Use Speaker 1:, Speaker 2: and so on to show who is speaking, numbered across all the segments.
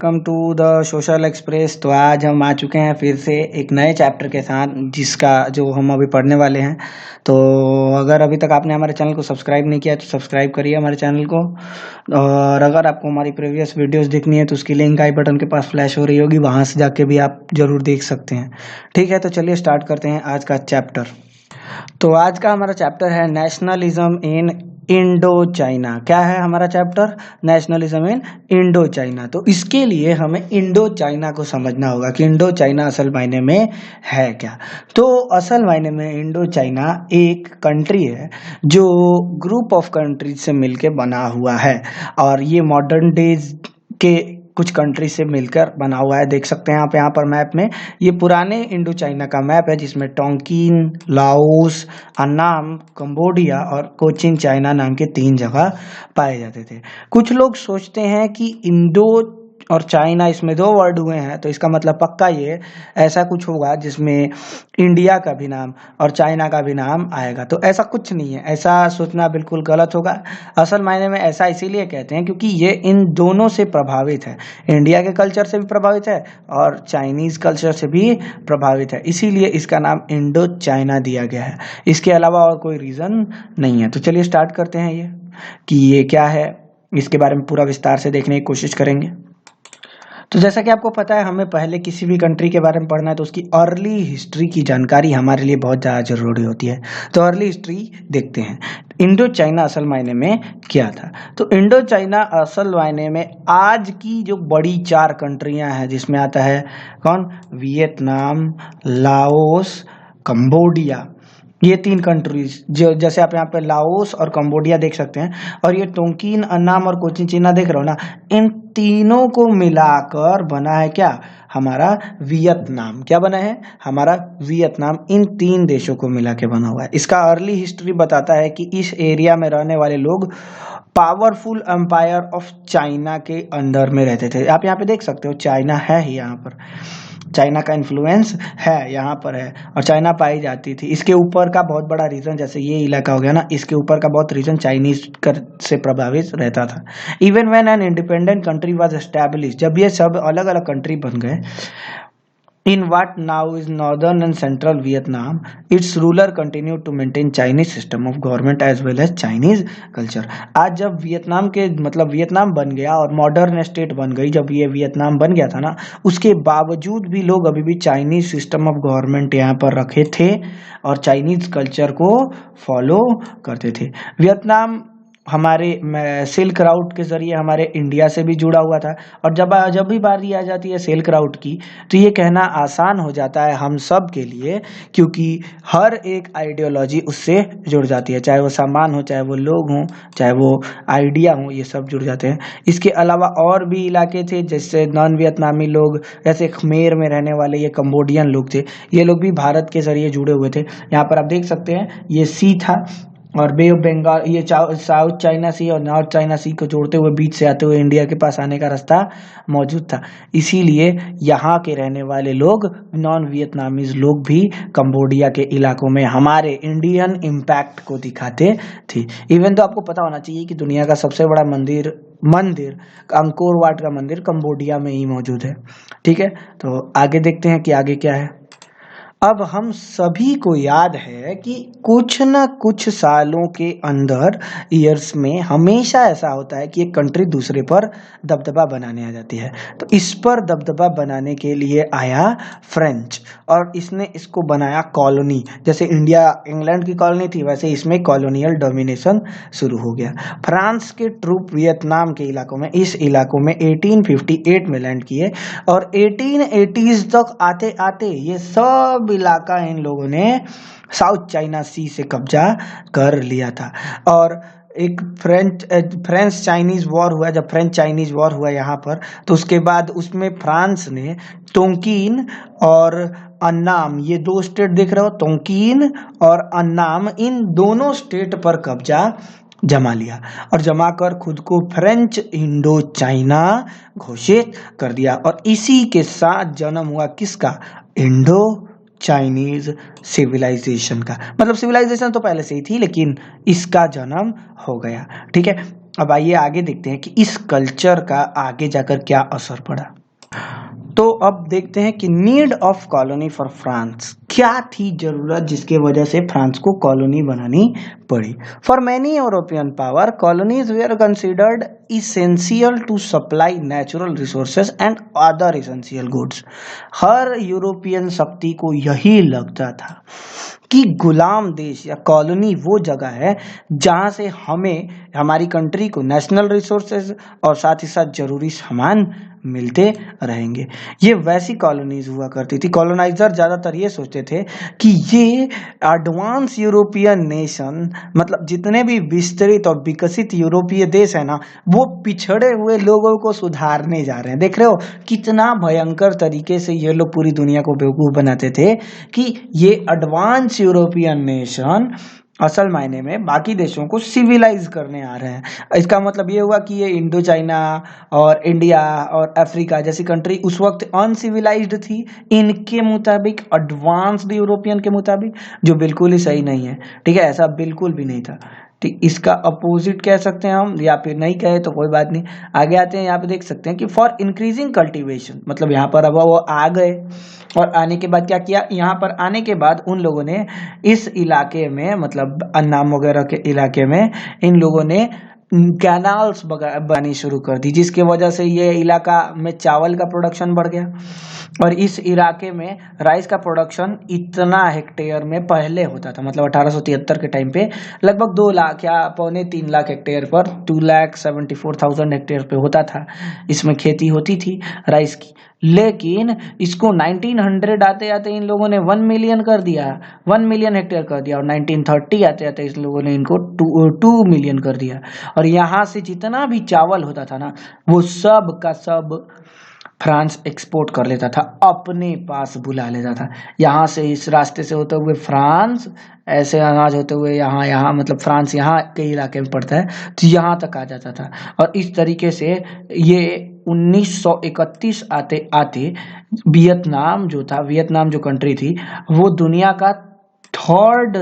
Speaker 1: Welcome to the social express. तो आज हम आ चुके हैं फिर से एक नए चैप्टर के साथ, जिसका जो हम अभी पढ़ने वाले हैं। तो अगर अभी तक आपने हमारे चैनल को सब्सक्राइब नहीं किया तो सब्सक्राइब करिए हमारे चैनल को। और अगर आपको हमारी प्रीवियस वीडियोस देखनी है तो उसकी लिंक आई बटन के पास फ्लैश हो रही होगी, वहां से जाके भी आप जरूर देख सकते हैं। ठीक है, तो चलिए स्टार्ट करते हैं आज का चैप्टर। तो आज का हमारा चैप्टर है नेशनलिज्म इन इंडो चाइना। क्या है हमारा chapter? Nationalism in Indo China. तो इसके लिए हमें इंडो चाइना को समझना होगा कि इंडो चाइना असल मायने में है क्या। तो असल मायने में इंडो चाइना एक कंट्री है जो ग्रुप ऑफ कंट्रीज से मिलकर बना हुआ है, और ये मॉडर्न डेज के कुछ कंट्री से मिलकर बना हुआ है। देख सकते हैं आप यहाँ पर मैप में, ये पुराने इंडो चाइना का मैप है, जिसमें टोंकिन, लाओस, अन्नाम, कंबोडिया और कोचिन चाइना नाम के 3 जगह पाए जाते थे। कुछ लोग सोचते हैं कि इंडो और चाइना, इसमें 2 वर्ड हुए हैं, तो इसका मतलब पक्का ये ऐसा कुछ होगा जिसमें इंडिया का भी नाम और चाइना का भी नाम आएगा। तो ऐसा कुछ नहीं है, ऐसा सोचना बिल्कुल गलत होगा। असल मायने में ऐसा इसीलिए कहते हैं क्योंकि ये इन दोनों से प्रभावित है, इंडिया के कल्चर से भी प्रभावित है और चाइनीज कल्चर से भी प्रभावित है, इसीलिए इसका नाम इंडो चाइना दिया गया है। इसके अलावा और कोई रीजन नहीं है। तो चलिए स्टार्ट करते हैं ये कि ये क्या है, इसके बारे में पूरा विस्तार से देखने की कोशिश करेंगे। तो जैसा कि आपको पता है, हमें पहले किसी भी कंट्री के बारे में पढ़ना है तो उसकी अर्ली हिस्ट्री की जानकारी हमारे लिए बहुत ज़्यादा जरूरी होती है। तो अर्ली हिस्ट्री देखते हैं, इंडो चाइना असल मायने में क्या था। तो इंडो चाइना असल मायने में आज की जो बड़ी 4 कंट्रियां हैं, जिसमें आता है कौन? Vietnam, Laos, Cambodia. ये 3 कंट्रीज, जो जैसे आप यहाँ पे लाओस और कंबोडिया देख सकते हैं, और ये टोंकिन, अन्नाम और कोचिन चाइना देख रहे हो ना, इन तीनों को मिलाकर बना है क्या? हमारा वियतनाम। क्या बना है? हमारा वियतनाम। इन 3 देशों को मिला के बना हुआ है। इसका अर्ली हिस्ट्री बताता है कि इस एरिया में रहने वाले लोग पावरफुल एम्पायर ऑफ चाइना के अंडर में रहते थे। आप यहाँ पे देख सकते हो, चाइना है ही यहाँ पर, चाइना का इन्फ्लुएंस है यहाँ पर है, और चाइना पाई जाती थी। इसके ऊपर का बहुत बड़ा रीजन, जैसे ये इलाका हो गया ना, इसके ऊपर का बहुत रीजन चाइनीज से प्रभावित रहता था। Even when an independent country was establish, जब ये सब अलग अलग कंट्री बन गए, in what now is northern and central Vietnam, its ruler continued to maintain Chinese system of government as well as Chinese culture। आज जब वियतनाम के मतलब वियतनाम बन गया और मॉडर्न स्टेट बन गई, जब ये वियतनाम बन गया था ना, उसके बावजूद भी लोग अभी भी चाइनीज सिस्टम ऑफ गवर्नमेंट यहाँ पर रखे थे और चाइनीज कल्चर को फॉलो करते थे। वियतनाम हमारे सिल्क राउट के जरिए हमारे इंडिया से भी जुड़ा हुआ था, और जब भी बारी आ जाती है सिल्क राउट की, तो ये कहना आसान हो जाता है हम सब के लिए, क्योंकि हर एक आइडियोलॉजी उससे जुड़ जाती है, चाहे वो सामान हो, चाहे वो लोग हों, चाहे वो आइडिया हो, ये सब जुड़ जाते हैं। इसके अलावा और भी इलाके थे, जैसे नॉन वियतनामी लोग, जैसे खमेर में रहने वाले ये कंबोडियन लोग थे, ये लोग भी भारत के जरिए जुड़े हुए थे। यहाँ पर आप देख सकते हैं, ये सी था, और बे ऑफ बंगाल, ये साउथ चाइना सी और नॉर्थ चाइना सी को जोड़ते हुए बीच से आते हुए इंडिया के पास आने का रास्ता मौजूद था। इसीलिए यहाँ के रहने वाले लोग, नॉन वियतनामीज लोग भी कंबोडिया के इलाकों में हमारे इंडियन इम्पैक्ट को दिखाते थे। इवन तो आपको पता होना चाहिए कि दुनिया का सबसे बड़ा मंदिर अंकोर वाट का मंदिर कंबोडिया में ही मौजूद है। ठीक है, तो आगे देखते हैं कि आगे क्या है। अब हम सभी को याद है कि कुछ न कुछ सालों के अंदर, ईयर्स में, हमेशा ऐसा होता है कि एक कंट्री दूसरे पर दबदबा बनाने आ जाती है। तो इस पर दबदबा बनाने के लिए आया फ्रेंच, और इसने इसको बनाया कॉलोनी। जैसे इंडिया इंग्लैंड की कॉलोनी थी, वैसे इसमें कॉलोनियल डोमिनेशन शुरू हो गया। फ्रांस के ट्रूप वियतनाम के इलाकों में, इस इलाकों में 1858 में लैंड किए, और 1880s तक आते आते ये सब इलाका इन लोगों ने साउथ चाइना सी से कब्जा कर लिया था। और एक फ्रेंच चाइनीज वॉर हुआ, जब फ्रेंच चाइनीज वॉर हुआ यहाँ पर, तो उसके बाद उसमें फ्रांस ने टोंकिन और अन्नाम, ये 2 स्टेट देख रहे हो, टोंकिन और अन्नाम, इन दोनों स्टेट पर कब्जा जमा लिया, और जमा कर खुद को फ्रेंच इंडो चाइना घोषित कर दिया। और इसी के साथ जन्म हुआ किसका? इंडो चाइनीज सिविलाइजेशन का। मतलब सिविलाइजेशन तो पहले से ही थी, लेकिन इसका जन्म हो गया। ठीक है, अब आइए आगे देखते हैं कि इस कल्चर का आगे जाकर क्या असर पड़ा। तो अब देखते हैं कि need of colony for France, क्या थी जरूरत जिसके वजह से फ्रांस को कॉलोनी बनानी पड़ी। For many European power colonies were considered essential to supply natural resources and other essential goods. हर यूरोपियन शक्ति को यही लगता था कि गुलाम देश या कॉलोनी वो जगह है जहां से हमें हमारी कंट्री को नेशनल रिसोर्सेज और साथ ही साथ जरूरी सामान मिलते रहेंगे। ये वैसी कॉलोनीज हुआ करती थी। कॉलोनाइजर ज्यादातर ये सोचते थे कि ये एडवांस यूरोपियन नेशन, मतलब जितने भी विस्तृत और विकसित यूरोपीय देश है ना, वो पिछड़े हुए लोगों को सुधारने जा रहे हैं। देख रहे हो कितना भयंकर तरीके से ये लोग पूरी दुनिया को बेवकूफ बनाते थे कि ये एडवांस यूरोपियन नेशन असल मायने में बाकी देशों को सिविलाइज करने आ रहे हैं। इसका मतलब ये हुआ कि ये इंडो चाइना और इंडिया और अफ्रीका जैसी कंट्री उस वक्त अनसिविलाइज्ड थी इनके मुताबिक, एडवांस्ड यूरोपियन के मुताबिक, जो बिल्कुल ही सही नहीं है। ठीक है, ऐसा बिल्कुल भी नहीं था। ठीक, इसका अपोजिट कह सकते हैं हम, या फिर नहीं कहे तो कोई बात नहीं। आगे आते हैं, यहाँ पे देख सकते हैं कि फॉर इंक्रीजिंग कल्टीवेशन, मतलब यहाँ पर अब वो आ गए और आने के बाद क्या किया, यहाँ पर आने के बाद उन लोगों ने इस इलाके में, मतलब अन्नाम वगैरह के इलाके में इन लोगों ने कैनाल्स बनानी शुरू कर दी, जिसके वजह से ये इलाका में चावल का प्रोडक्शन बढ़ गया। और इस इलाके में राइस का प्रोडक्शन इतना हेक्टेयर में पहले होता था, मतलब 1873 के टाइम पे लगभग 2 लाख या 2.25 हेक्टेयर पर 2,74,000 हेक्टेयर पे होता था। इसमें खेती होती थी राइस की। लेकिन इसको 1900 आते आते इन लोगों ने 1 मिलियन कर दिया, 1 मिलियन हेक्टेयर कर दिया। और 1930 आते आते इस लोगों ने इनको 2 मिलियन कर दिया। और यहाँ से जितना भी चावल होता था ना, वो सब का सब फ्रांस एक्सपोर्ट कर लेता था, अपने पास बुला लेता था। यहाँ से इस रास्ते से होते हुए फ्रांस, ऐसे अनाज होते हुए यहाँ मतलब फ्रांस यहाँ के इलाके में पड़ता है, तो यहाँ तक आ जाता था। और इस तरीके से ये 1931 आते आते वियतनाम जो था, वियतनाम जो कंट्री थी, वो दुनिया का थर्ड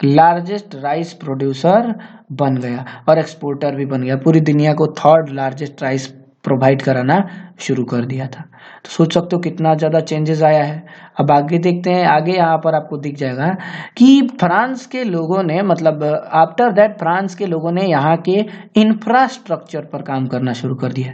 Speaker 1: लार्जेस्ट राइस प्रोड्यूसर बन गया और एक्सपोर्टर भी बन गया। पूरी दुनिया को थर्ड लार्जेस्ट राइस प्रोवाइड कराना शुरू कर दिया था। तो सोच सकते हो कितना ज़्यादा चेंजेस आया है। अब आगे देखते हैं, आगे यहाँ पर आपको दिख जाएगा कि फ्रांस के लोगों ने, मतलब आफ्टर दैट फ्रांस के लोगों ने यहाँ के इंफ्रास्ट्रक्चर पर काम करना शुरू कर दिया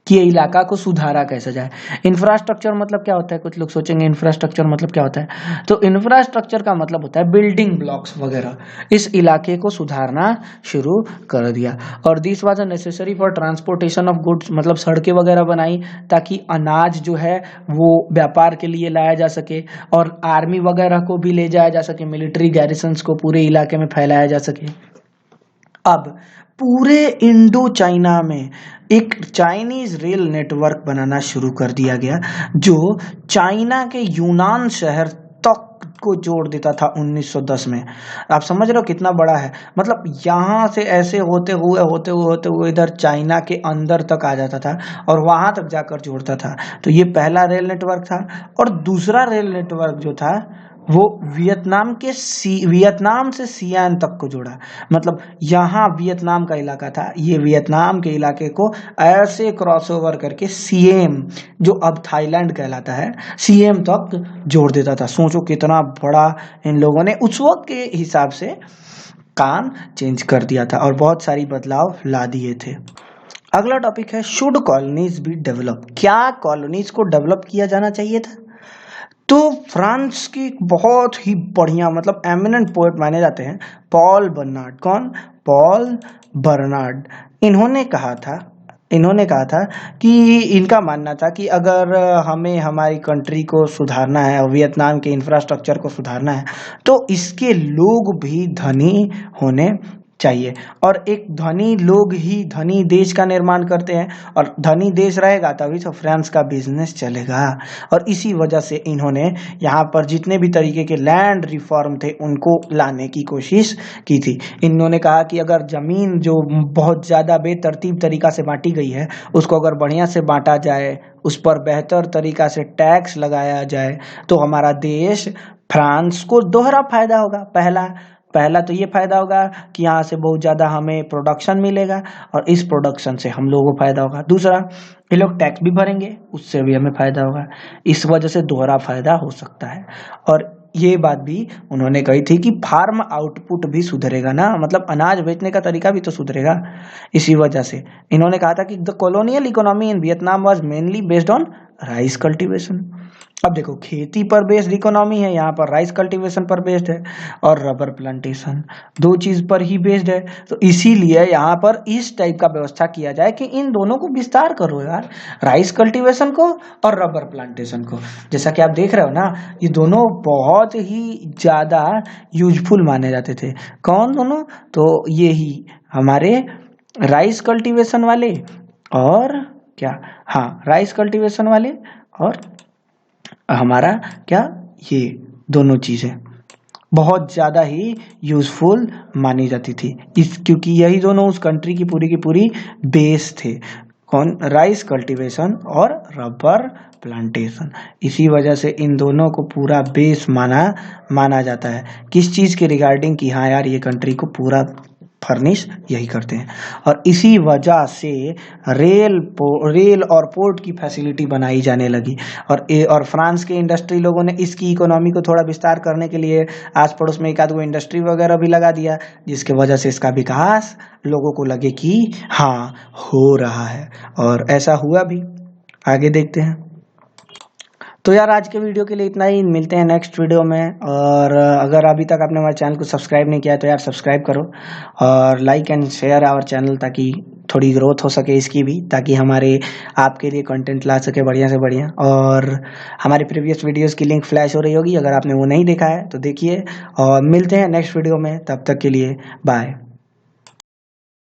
Speaker 1: कि ये इलाका को सुधारा कैसे जाए। इंफ्रास्ट्रक्चर मतलब क्या होता है, कुछ लोग सोचेंगे इंफ्रास्ट्रक्चर मतलब क्या होता है। तो इंफ्रास्ट्रक्चर का मतलब होता है बिल्डिंग ब्लॉक्स वगैरह। इस इलाके को सुधारना शुरू कर दिया। और this was necessary for transportation of goods, मतलब सड़कें वगैरह बनाई ताकि अनाज जो है वो व्यापार के लिए लाया जा सके और आर्मी वगैरह को भी ले जाया जा सके, मिलिट्री गैरिसन्स को पूरे इलाके में फैलाया जा सके। अब पूरे इंडो चाइना में एक चाइनीज रेल नेटवर्क बनाना शुरू कर दिया गया, जो चाइना के यूनान शहर तक को जोड़ देता था 1910 में। आप समझ रहे हो कितना बड़ा है, मतलब यहाँ से ऐसे होते हुए इधर चाइना के अंदर तक आ जाता था और वहां तक जाकर जोड़ता था। तो ये पहला रेल नेटवर्क था। और दूसरा रेल नेटवर्क जो था वो वियतनाम से सियान तक को जोड़ा, मतलब यहाँ वियतनाम का इलाका था, ये वियतनाम के इलाके को ऐसे क्रॉसओवर करके सिएम, जो अब थाईलैंड कहलाता है, सिएम तक जोड़ देता था। सोचो कितना बड़ा इन लोगों ने उस वक्त के हिसाब से काम चेंज कर दिया था और बहुत सारी बदलाव ला दिए थे। अगला टॉपिक है, शुड कॉलोनीज बी डेवलप, क्या कॉलोनीज को डेवलप किया जाना चाहिए था। तो फ्रांस की बहुत ही बढ़िया, मतलब एमिनेंट पोएट माने जाते हैं पॉल बर्नार्ड। कौन? Paul Bernard. इन्होंने कहा था कि इनका मानना था कि अगर हमें हमारी कंट्री को सुधारना है और वियतनाम के इंफ्रास्ट्रक्चर को सुधारना है तो इसके लोग भी धनी होने चाहिए। और एक धनी लोग ही धनी देश का निर्माण करते हैं, और धनी देश रहेगा तभी तो फ्रांस का बिजनेस चलेगा। और इसी वजह से इन्होंने यहाँ पर जितने भी तरीके के लैंड रिफॉर्म थे उनको लाने की कोशिश की थी। इन्होंने कहा कि अगर जमीन जो बहुत ज़्यादा बेतरतीब तरीका से बांटी गई है उसको अगर बढ़िया से बांटा जाए, उस पर बेहतर तरीका से टैक्स लगाया जाए तो हमारा देश फ्रांस को दोहरा फायदा होगा। पहला, पहला तो ये फायदा होगा कि यहाँ से बहुत ज़्यादा हमें प्रोडक्शन मिलेगा और इस प्रोडक्शन से हम लोगों को फायदा होगा। दूसरा, ये लोग टैक्स भी भरेंगे, उससे भी हमें फायदा होगा। इस वजह से दोहरा फायदा हो सकता है। और ये बात भी उन्होंने कही थी कि फार्म आउटपुट भी सुधरेगा ना, मतलब अनाज बेचने का तरीका भी तो सुधरेगा। इसी वजह से इन्होंने कहा था कि the colonial economy in Vietnam was mainly based on rice cultivation. अब देखो, खेती पर बेस्ड इकोनॉमी है, यहाँ पर राइस कल्टीवेशन पर बेस्ड है और रबर प्लांटेशन, दो चीज पर ही बेस्ड है। तो इसीलिए यहाँ पर इस टाइप का व्यवस्था किया जाए कि इन दोनों को विस्तार करो यार, राइस कल्टीवेशन को और रबर प्लांटेशन को। जैसा कि आप देख रहे हो ना, ये दोनों बहुत ही ज्यादा यूजफुल माने जाते थे। कौन दोनों? तो ये ही हमारे राइस कल्टीवेशन वाले और क्या, हाँ, राइस कल्टीवेशन वाले और हमारा क्या, ये दोनों चीजें बहुत ज्यादा ही यूजफुल मानी जाती थी क्योंकि यही दोनों उस कंट्री की पूरी बेस थे। कौन? राइस कल्टीवेशन और रबर प्लांटेशन। इसी वजह से इन दोनों को पूरा बेस माना जाता है। किस चीज के रिगार्डिंग? कि हाँ यार, ये कंट्री को पूरा फर्निश यही करते हैं। और इसी वजह से रेल और पोर्ट की फैसिलिटी बनाई जाने लगी। और फ्रांस के इंडस्ट्री लोगों ने इसकी इकोनॉमी को थोड़ा विस्तार करने के लिए आस पड़ोस में एक आध गो इंडस्ट्री वगैरह भी लगा दिया, जिसके वजह से इसका विकास लोगों को लगे कि हाँ, हो रहा है। और ऐसा हुआ भी। आगे देखते हैं। तो यार, आज के वीडियो के लिए इतना ही। मिलते हैं नेक्स्ट वीडियो में। और अगर अभी तक आपने हमारे चैनल को सब्सक्राइब नहीं किया है तो यार सब्सक्राइब करो और like and share our channel, ताकि थोड़ी ग्रोथ हो सके इसकी भी, ताकि हमारे आपके लिए कंटेंट ला सके बढ़िया से बढ़िया। और हमारे प्रीवियस वीडियोस की लिंक फ्लैश हो रही होगी, अगर आपने वो नहीं देखा है तो देखिए। और मिलते हैं नेक्स्ट वीडियो में, तब तक के लिए बाय।